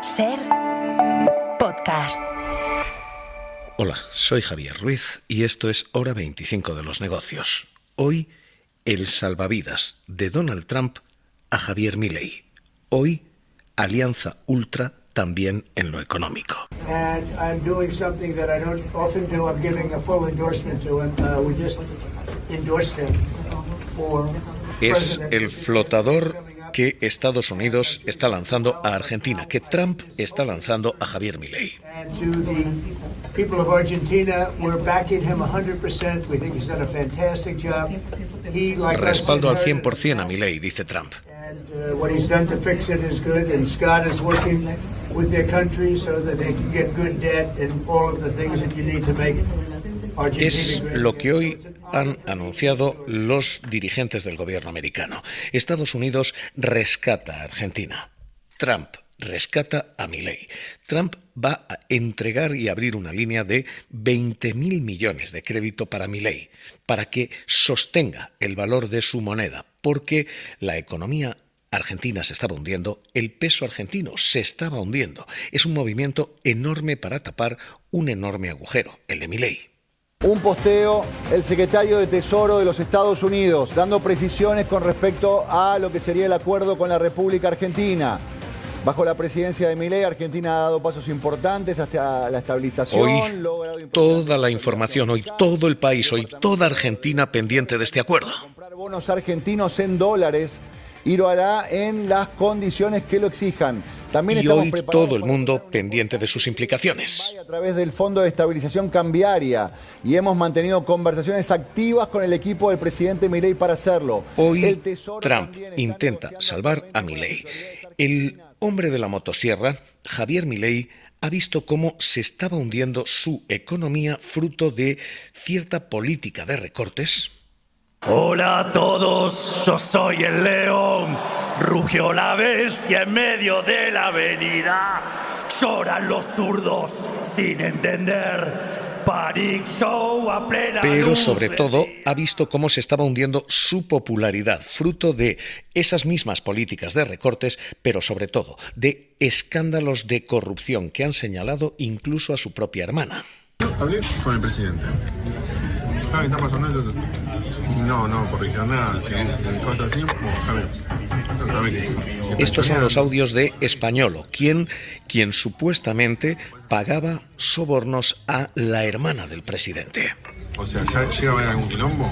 Ser podcast. Hola, soy Javier Ruiz y esto es Hora 25 de los negocios. Hoy, el salvavidas de Donald Trump a Javier Milei. Hoy, Alianza Ultra también en lo económico. And I'm doing something that I don't often do. I'm giving a full endorsement to him. We just endorsed him for Es president. el flotador que Estados Unidos está lanzando a Argentina, que Trump está lanzando a Javier Milei. And to the people of Argentina, we're backing him 100%. We think he's done a fantastic job. He, like us, Respaldo al inherited 100% a Milei, dice Trump. And what he's done to fix it is good. And Scott is working with their country so that they can get good debt and all of the things that you need to make Argentina Es great lo que again. hoy So it's an han honor. anunciado los dirigentes del gobierno americano. Estados Unidos rescata a Argentina. Trump rescata a Milei. Trump va a entregar y abrir una línea de 20.000 millones de crédito para Milei, para que sostenga el valor de su moneda, porque la economía argentina se estaba hundiendo, el peso argentino se estaba hundiendo. Es un movimiento enorme para tapar un enorme agujero, el de Milei. Un posteo, el secretario de Tesoro de los Estados Unidos, dando precisiones con respecto a lo que sería el acuerdo con la República Argentina. Bajo la presidencia de Milei, Argentina ha dado pasos importantes hasta la estabilización. Hoy logrado toda la información, hoy todo el país, hoy toda Argentina pendiente de este acuerdo. comprar bonos argentinos en dólares y lo hará en las condiciones que lo exijan. También Y estamos hoy preparados todo el para mundo lograr un pendiente de sus implicaciones. a través del Fondo de Estabilización Cambiaria y hemos mantenido conversaciones activas con el equipo del presidente Milei para hacerlo. Hoy El Tesoro Trump también está intenta negociando salvar a actualmente con Milei. las autoridades El argentinas. hombre de la motosierra, Javier Milei, ha visto cómo se estaba hundiendo su economía fruto de cierta política de recortes. Hola a todos, yo soy el león. Rugió la bestia en medio de la avenida. Lloran los zurdos sin entender. Panic show a plena Pero luz sobre del todo día. ha visto cómo se estaba hundiendo su popularidad, fruto de esas mismas políticas de recortes, pero sobre todo de escándalos de corrupción que han señalado incluso a su propia hermana. Hablé con el presidente. Ah, está pasando eso. No corrigió nada. Si el costo así, no sabe qué es. Estos son los audios de Españolo, quien supuestamente pagaba sobornos a la hermana del presidente. O sea, ya llega a haber algún quilombo.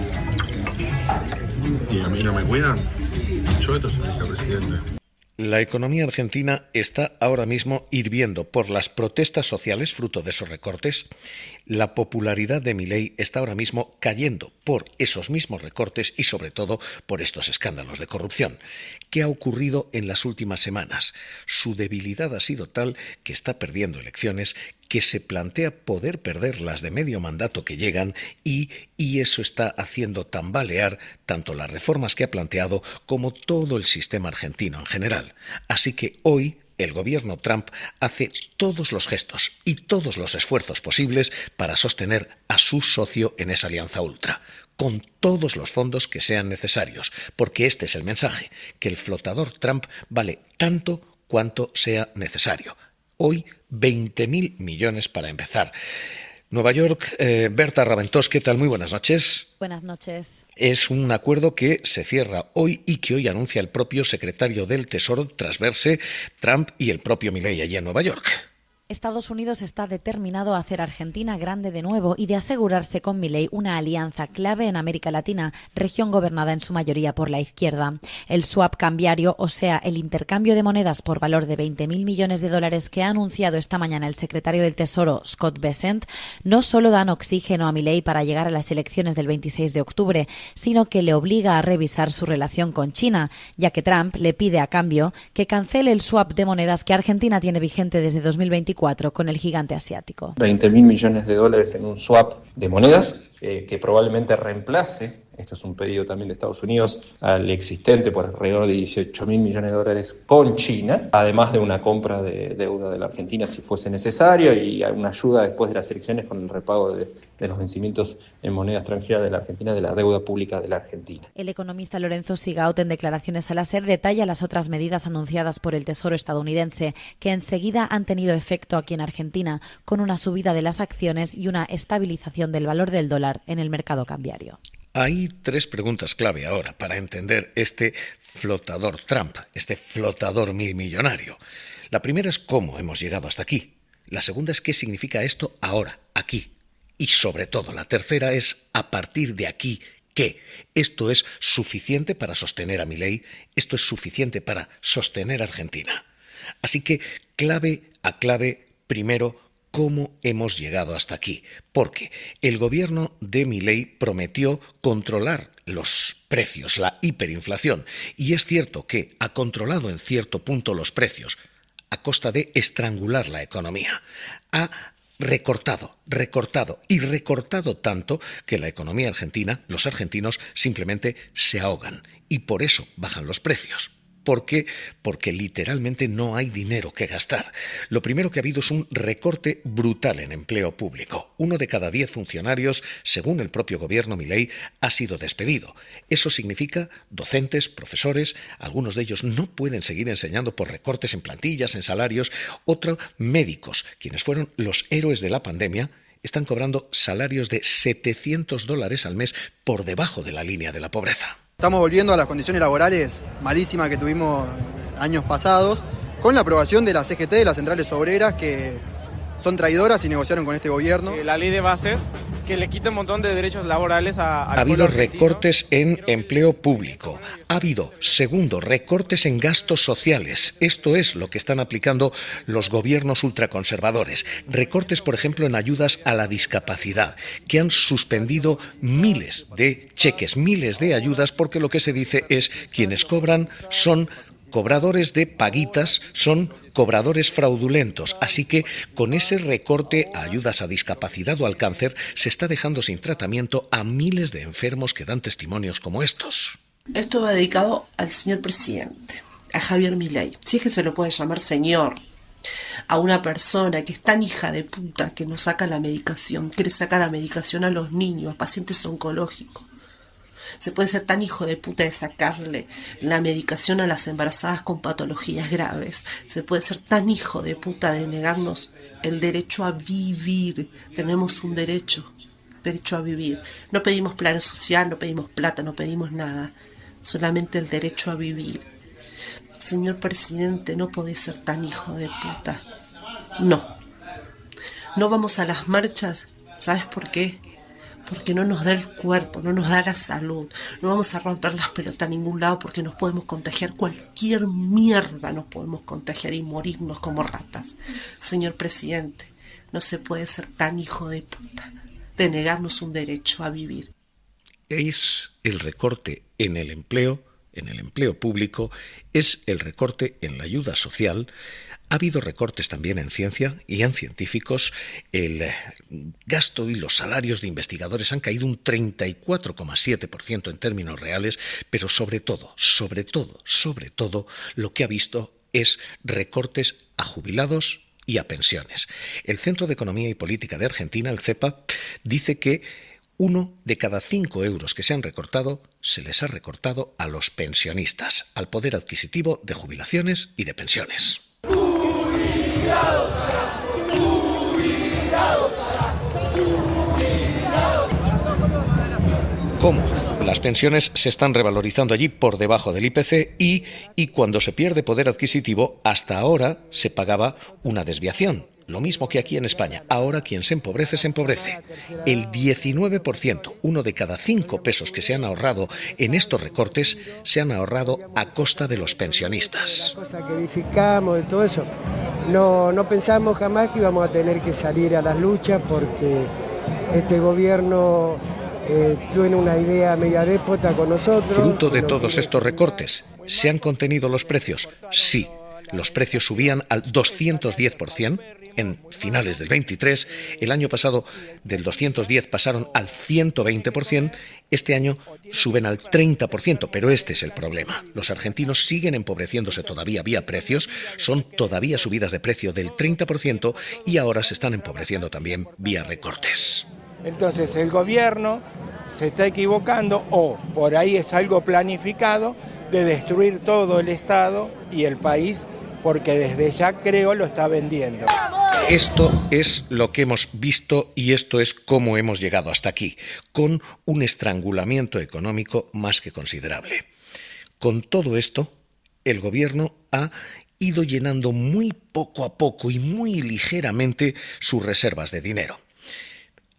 Y a mí no me cuidan. Yo esto se lo dije al presidente. La economía argentina está ahora mismo hirviendo por las protestas sociales fruto de esos recortes. La popularidad de Milei está ahora mismo cayendo por esos mismos recortes y sobre todo por estos escándalos de corrupción. ¿Qué ha ocurrido en las últimas semanas? Su debilidad ha sido tal que está perdiendo elecciones, que se plantea poder perder las de medio mandato que llegan y eso está haciendo tambalear tanto las reformas que ha planteado como todo el sistema argentino en general. Así que hoy el gobierno Trump hace todos los gestos y todos los esfuerzos posibles para sostener a su socio en esa alianza ultra, con todos los fondos que sean necesarios, porque este es el mensaje, que el flotador Trump vale tanto cuanto sea necesario. Hoy 20.000 millones para empezar. Nueva York, Berta Raventós, ¿qué tal? Muy buenas noches. Buenas noches. Es un acuerdo que se cierra hoy y que hoy anuncia el propio secretario del Tesoro tras verse Trump y el propio Milei allí en Nueva York. Estados Unidos está determinado a hacer Argentina grande de nuevo y de asegurarse con Milei una alianza clave en América Latina, región gobernada en su mayoría por la izquierda. El swap cambiario, o sea, el intercambio de monedas por valor de 20.000 millones de dólares que ha anunciado esta mañana el secretario del Tesoro, Scott Bessent, no solo dan oxígeno a Milei para llegar a las elecciones del 26 de octubre, sino que le obliga a revisar su relación con China, ya que Trump le pide a cambio que cancele el swap de monedas que Argentina tiene vigente desde 2024 con el gigante asiático. 20.000 millones de dólares en un swap de monedas que probablemente reemplace Esto es un pedido también de Estados Unidos al existente por alrededor de 18.000 millones de dólares con China, además de una compra de deuda de la Argentina si fuese necesario y una ayuda después de las elecciones con el repago de los vencimientos en moneda extranjera de la Argentina, de la deuda pública de la Argentina. El economista Lorenzo Sigaut, en declaraciones a la SER, detalla las otras medidas anunciadas por el Tesoro estadounidense que enseguida han tenido efecto aquí en Argentina, con una subida de las acciones y una estabilización del valor del dólar en el mercado cambiario. Hay 3 preguntas clave ahora para entender este flotador Trump, este flotador millonario. La primera es cómo hemos llegado hasta aquí. La segunda es qué significa esto ahora, aquí. Y sobre todo, la tercera es a partir de aquí, ¿qué? ¿Esto es suficiente para sostener a Milei? ¿Esto es suficiente para sostener a Argentina? Así que, clave a clave, primero, ¿cómo hemos llegado hasta aquí? Porque el gobierno de Milei prometió controlar los precios, la hiperinflación, y es cierto que ha controlado en cierto punto los precios a costa de estrangular la economía. Ha recortado tanto que la economía argentina, los argentinos, simplemente se ahogan y por eso bajan los precios. ¿Por qué? Porque literalmente no hay dinero que gastar. Lo primero que ha habido es un recorte brutal en empleo público. 1 de cada 10 funcionarios, según el propio gobierno Milei, ha sido despedido. Eso significa docentes, profesores, algunos de ellos no pueden seguir enseñando por recortes en plantillas, en salarios. Otros, médicos, quienes fueron los héroes de la pandemia, están cobrando salarios de $700 al mes por debajo de la línea de la pobreza. Estamos volviendo a las condiciones laborales malísimas que tuvimos años pasados, con la aprobación de la CGT, de las centrales obreras, que son traidoras y negociaron con este gobierno. La ley de bases que le quita un montón de derechos laborales al Ha habido recortes en empleo público. Ha habido, segundo, recortes en gastos sociales. Esto es lo que están aplicando los gobiernos ultraconservadores. Recortes, por ejemplo, en ayudas a la discapacidad, que han suspendido miles de cheques, miles de ayudas, porque lo que se dice es quienes cobran son cobradores de paguitas, son cobradores fraudulentos. Así que con ese recorte a ayudas a discapacidad o al cáncer se está dejando sin tratamiento a miles de enfermos que dan testimonios como estos. Esto va dedicado al señor presidente, a Javier Milei, si es que se lo puede llamar señor, a una persona que es tan hija de puta que nos saca la medicación, quiere sacar la medicación a los niños, a pacientes oncológicos. Se puede ser tan hijo de puta de sacarle la medicación a las embarazadas con patologías graves. Se puede ser tan hijo de puta de negarnos el derecho a vivir. Tenemos un derecho a vivir. No pedimos plan social, no pedimos plata, no pedimos nada. Solamente el derecho a vivir. Señor presidente, no podés ser tan hijo de puta. No. No vamos a las marchas. ¿Sabes por qué? Porque no nos da el cuerpo, no nos da la salud. No vamos a romper las pelotas a ningún lado porque nos podemos contagiar cualquier mierda, nos podemos contagiar y morirnos como ratas. Señor presidente, no se puede ser tan hijo de puta de negarnos un derecho a vivir. Es el recorte en el empleo público, es el recorte en la ayuda social. Ha habido recortes también en ciencia y en científicos. El gasto y los salarios de investigadores han caído un 34,7% en términos reales, pero sobre todo, lo que ha visto es recortes a jubilados y a pensiones. El Centro de Economía y Política de Argentina, el CEPA, dice que 1 de cada 5 euros que se han recortado se les ha recortado a los pensionistas, al poder adquisitivo de jubilaciones y de pensiones. ¿Cómo? Las pensiones se están revalorizando allí por debajo del IPC y cuando se pierde poder adquisitivo, hasta ahora se pagaba una desviación. Lo mismo que aquí en España. Ahora quien se empobrece, se empobrece. El 19%, 1 de cada 5 pesos que se han ahorrado en estos recortes, se han ahorrado a costa de los pensionistas. La cosa que edificamos, de todo eso, no pensamos jamás que íbamos a tener que salir a las luchas porque este gobierno tiene una idea media déspota con nosotros. Fruto de todos estos recortes, ¿se han contenido los precios? Sí. Los precios subían al 210%, en finales del 23, el año pasado del 210 pasaron al 120%, este año suben al 30%, pero este es el problema. Los argentinos siguen empobreciéndose todavía vía precios, son todavía subidas de precio del 30% y ahora se están empobreciendo también vía recortes. Entonces el gobierno se está equivocando o por ahí es algo planificado de destruir todo el Estado y el país porque desde ya creo lo está vendiendo. Esto es lo que hemos visto y esto es cómo hemos llegado hasta aquí, con un estrangulamiento económico más que considerable. Con todo esto, el gobierno ha ido llenando muy poco a poco y muy ligeramente sus reservas de dinero.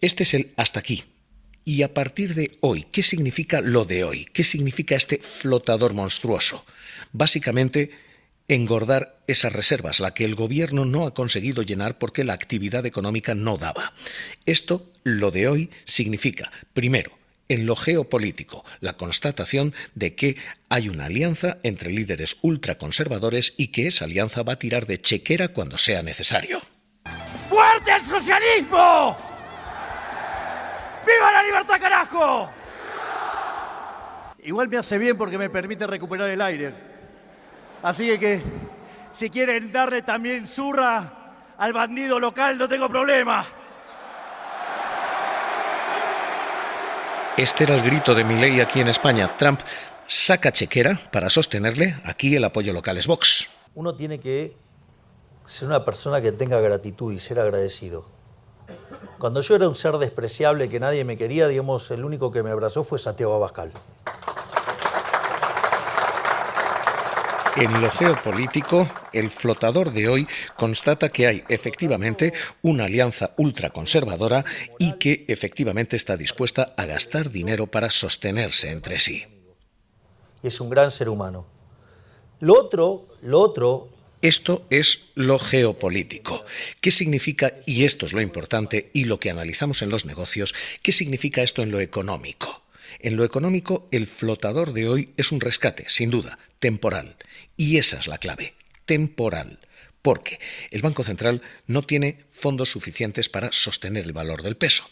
Este es el hasta aquí. Y a partir de hoy, ¿qué significa lo de hoy? ¿Qué significa este flotador monstruoso? Básicamente, engordar esas reservas, la que el gobierno no ha conseguido llenar porque la actividad económica no daba. Esto, lo de hoy, significa, primero, en lo geopolítico, la constatación de que hay una alianza entre líderes ultraconservadores y que esa alianza va a tirar de chequera cuando sea necesario. ¡Muerte al socialismo! ¡Viva la libertad, carajo! Igual me hace bien porque me permite recuperar el aire. Así que si quieren darle también zurra al bandido local, no tengo problema. Este era el grito de Milei aquí en España. Trump saca chequera para sostenerle. Aquí el apoyo local es Vox. Uno tiene que ser una persona que tenga gratitud y ser agradecido. Cuando yo era un ser despreciable que nadie me quería, digamos, el único que me abrazó fue Santiago Abascal. En lo geopolítico, el flotador de hoy constata que hay efectivamente una alianza ultraconservadora y que efectivamente está dispuesta a gastar dinero para sostenerse entre sí. Y es un gran ser humano. Lo otro... Esto es lo geopolítico. ¿Qué significa, y esto es lo importante y lo que analizamos en los negocios, qué significa esto en lo económico? En lo económico, el flotador de hoy es un rescate, sin duda, temporal. Y esa es la clave, temporal. Porque el Banco Central no tiene fondos suficientes para sostener el valor del peso.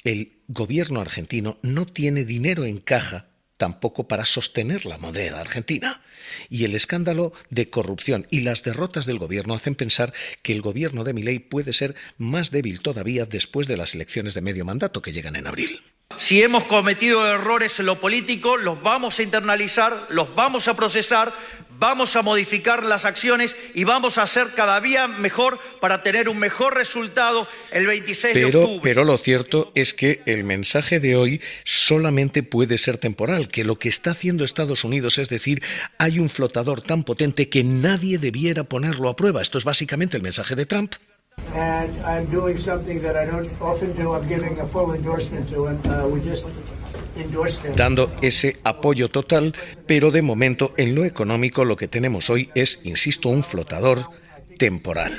El gobierno argentino no tiene dinero en caja tampoco para sostener la moneda argentina. Y el escándalo de corrupción y las derrotas del gobierno hacen pensar que el gobierno de Milei puede ser más débil todavía después de las elecciones de medio mandato que llegan en abril. Si hemos cometido errores en lo político, los vamos a internalizar, los vamos a procesar, vamos a modificar las acciones y vamos a hacer cada día mejor para tener un mejor resultado el 26 de octubre. Pero lo cierto es que el mensaje de hoy solamente puede ser temporal, que lo que está haciendo Estados Unidos, es decir, hay un flotador tan potente que nadie debiera ponerlo a prueba. Esto es básicamente el mensaje de Trump. And I'm doing something that I don't often do. I'm giving a full endorsement to him. We just endorsed him. Dando ese apoyo total, pero de momento en lo económico lo que tenemos hoy es, insisto, un flotador temporal.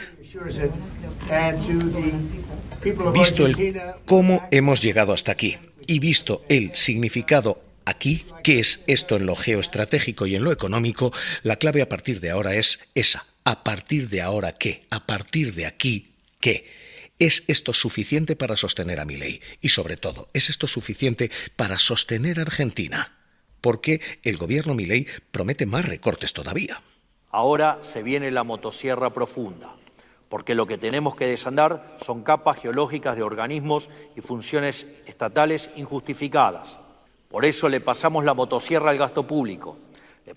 Visto el cómo hemos llegado hasta aquí y visto el significado aquí, ¿qué es esto en lo geoestratégico y en lo económico? La clave a partir de ahora es esa. ¿A partir de ahora qué? ¿A partir de aquí qué? ¿Es esto suficiente para sostener a Milei? Y sobre todo, ¿es esto suficiente para sostener a Argentina? Porque el gobierno Milei promete más recortes todavía. Ahora se viene la motosierra profunda, porque lo que tenemos que desandar son capas geológicas de organismos y funciones estatales injustificadas. Por eso le pasamos la motosierra al gasto público.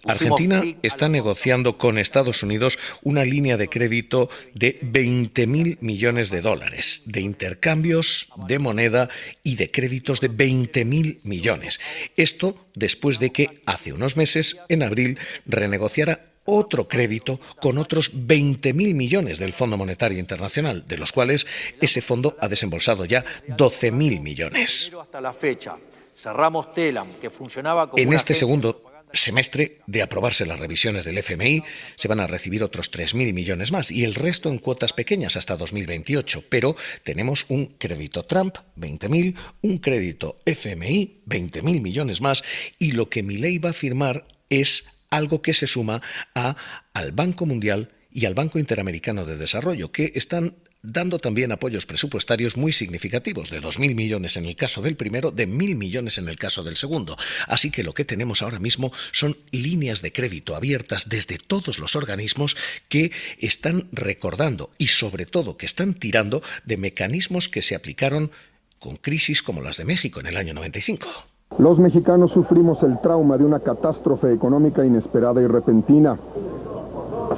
Argentina está negociando con Estados Unidos una línea de crédito de 20.000 millones de dólares, de intercambios de moneda y de créditos de 20.000 millones. Esto después de que hace unos meses, en abril, renegociara otro crédito con otros 20.000 millones del Fondo Monetario Internacional, de los cuales ese fondo ha desembolsado ya 12.000 millones. Hasta la fecha, cerramos Telam, que funcionaba como en este segundo semestre de aprobarse las revisiones del FMI, se van a recibir otros 3.000 millones más y el resto en cuotas pequeñas hasta 2028. Pero tenemos un crédito Trump, 20.000, un crédito FMI, 20.000 millones más, y lo que Milei va a firmar es algo que se suma al Banco Mundial y al Banco Interamericano de Desarrollo, que están dando también apoyos presupuestarios muy significativos, de 2.000 millones en el caso del primero, de 1.000 millones en el caso del segundo. Así que lo que tenemos ahora mismo son líneas de crédito abiertas desde todos los organismos que están recordando y sobre todo que están tirando de mecanismos que se aplicaron con crisis como las de México en el año 95. Los mexicanos sufrimos el trauma de una catástrofe económica inesperada y repentina.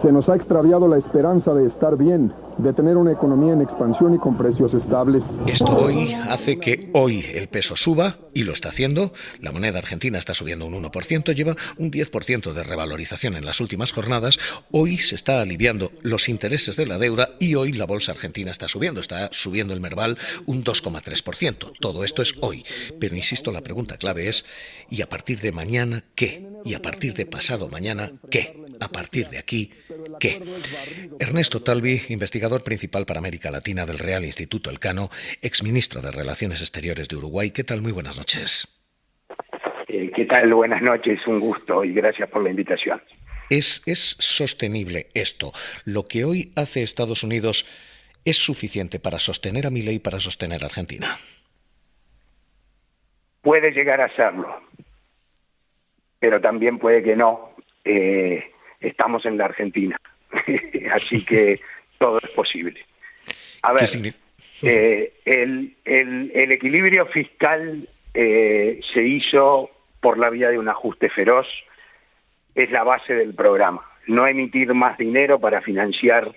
Se nos ha extraviado la esperanza de estar bien, de tener una economía en expansión y con precios estables. Esto hoy hace que hoy el peso suba, y lo está haciendo. La moneda argentina está subiendo un 1%, lleva un 10% de revalorización en las últimas jornadas. Hoy se está aliviando los intereses de la deuda y hoy la bolsa argentina está subiendo el Merval un 2,3%. Todo esto es hoy. Pero insisto, la pregunta clave es, ¿y a partir de mañana qué? ¿Y a partir de pasado mañana qué? ¿A partir de aquí qué? Ernesto Talvi, investigador principal para América Latina del Real Instituto Elcano, exministro de Relaciones Exteriores de Uruguay. ¿Qué tal? Muy buenas noches. ¿Qué tal? Buenas noches, un gusto y gracias por la invitación. ¿Es sostenible esto? ¿Lo que hoy hace Estados Unidos es suficiente para sostener a Milei y para sostener a Argentina? Puede llegar a serlo, pero también puede que no. Estamos en la Argentina, así que todo es posible. A ver, el equilibrio fiscal se hizo por la vía de un ajuste feroz, es la base del programa. No emitir más dinero para financiar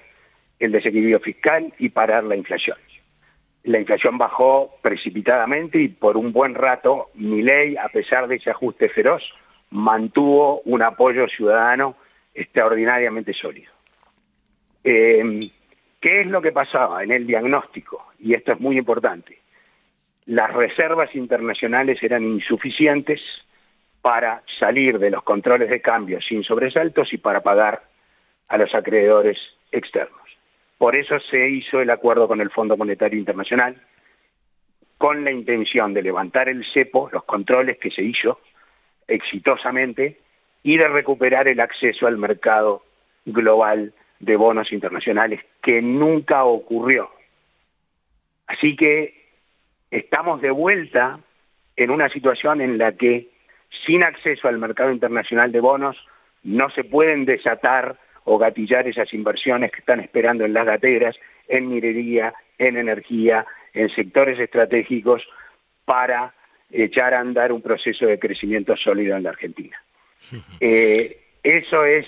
el desequilibrio fiscal y parar la inflación. La inflación bajó precipitadamente y por un buen rato Milei, a pesar de ese ajuste feroz, mantuvo un apoyo ciudadano extraordinariamente sólido. ¿Qué es lo que pasaba en el diagnóstico? Y esto es muy importante. Las reservas internacionales eran insuficientes para salir de los controles de cambio sin sobresaltos y para pagar a los acreedores externos. Por eso se hizo el acuerdo con el Fondo Monetario Internacional, con la intención de levantar el cepo, los controles que se hizo exitosamente, y de recuperar el acceso al mercado global de bonos internacionales, que nunca ocurrió. Así que estamos de vuelta en una situación en la que, sin acceso al mercado internacional de bonos, no se pueden desatar o gatillar esas inversiones que están esperando en las gateras, en minería, en energía, en sectores estratégicos, para echar a andar un proceso de crecimiento sólido en la Argentina. Eso es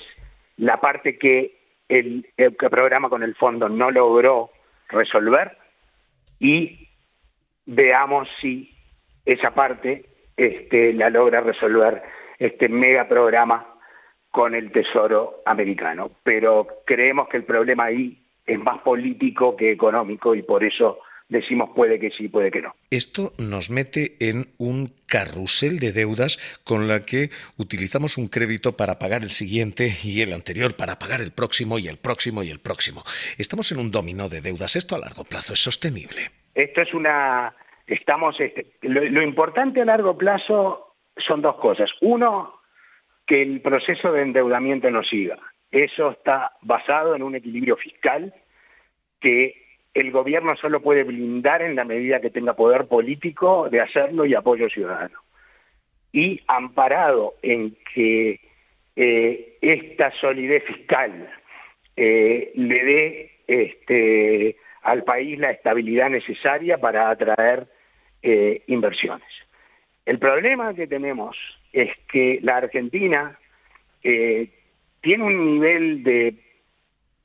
la parte que el programa con el fondo no logró resolver, y veamos si esa parte la logra resolver este mega programa con el Tesoro americano. Pero creemos que el problema ahí es más político que económico y por eso decimos puede que sí, puede que no. Esto nos mete en un carrusel de deudas con la que utilizamos un crédito para pagar el siguiente y el anterior, para pagar el próximo y el próximo y el próximo. Estamos en un dominó de deudas. ¿Esto a largo plazo es sostenible? Esto es lo importante a largo plazo son dos cosas. Uno, que el proceso de endeudamiento no siga. Eso está basado en un equilibrio fiscal que el gobierno solo puede blindar en la medida que tenga poder político de hacerlo y apoyo ciudadano. Y amparado en que esta solidez fiscal le dé al país la estabilidad necesaria para atraer inversiones. El problema que tenemos es que la Argentina tiene un nivel de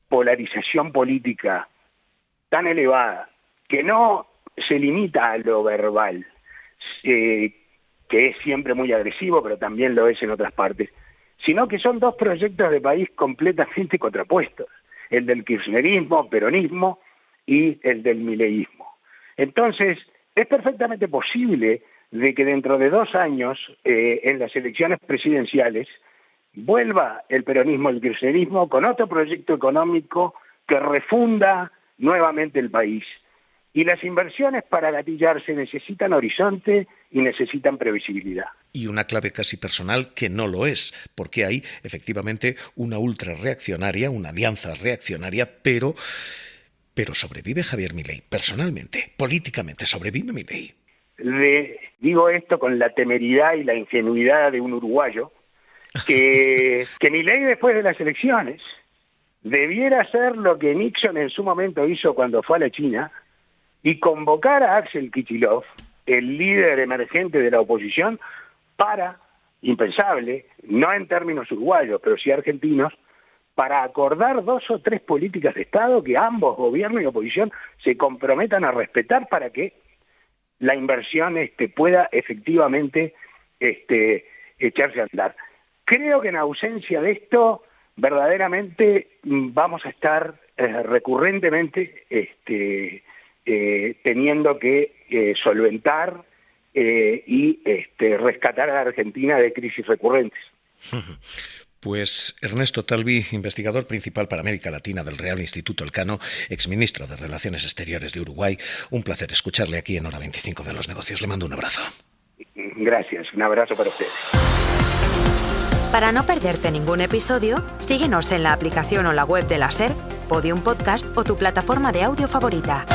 polarización política tan elevada que no se limita a lo verbal, que es siempre muy agresivo, pero también lo es en otras partes, sino que son dos proyectos de país completamente contrapuestos, el del kirchnerismo, peronismo, y el del mileísmo. Entonces, es perfectamente posible de que dentro de 2 años, en las elecciones presidenciales, vuelva el peronismo, el kirchnerismo, con otro proyecto económico que refunda nuevamente el país Y las inversiones para gatillarse necesitan horizonte y necesitan previsibilidad. Y una clave casi personal que no lo es, porque hay efectivamente una ultra reaccionaria, una alianza reaccionaria, pero sobrevive Javier Milei, personalmente, políticamente, sobrevive Milei. Digo esto con la temeridad y la ingenuidad de un uruguayo, que Milei después de las elecciones debiera hacer lo que Nixon en su momento hizo cuando fue a la China, y convocar a Axel Kicillof, el líder emergente de la oposición, para, impensable, no en términos uruguayos, pero sí argentinos, para acordar 2 o 3 políticas de Estado que ambos, gobierno y oposición, se comprometan a respetar para que la inversión pueda efectivamente echarse a andar. Creo que en ausencia de esto, verdaderamente vamos a estar recurrentemente teniendo que solventar y rescatar a la Argentina de crisis recurrentes. Pues Ernesto Talvi, investigador principal para América Latina del Real Instituto Elcano, exministro de Relaciones Exteriores de Uruguay, un placer escucharle aquí en Hora 25 de los Negocios. Le mando un abrazo. Gracias, un abrazo para ustedes. Para no perderte ningún episodio, síguenos en la aplicación o la web de la SER, Podium Podcast o tu plataforma de audio favorita.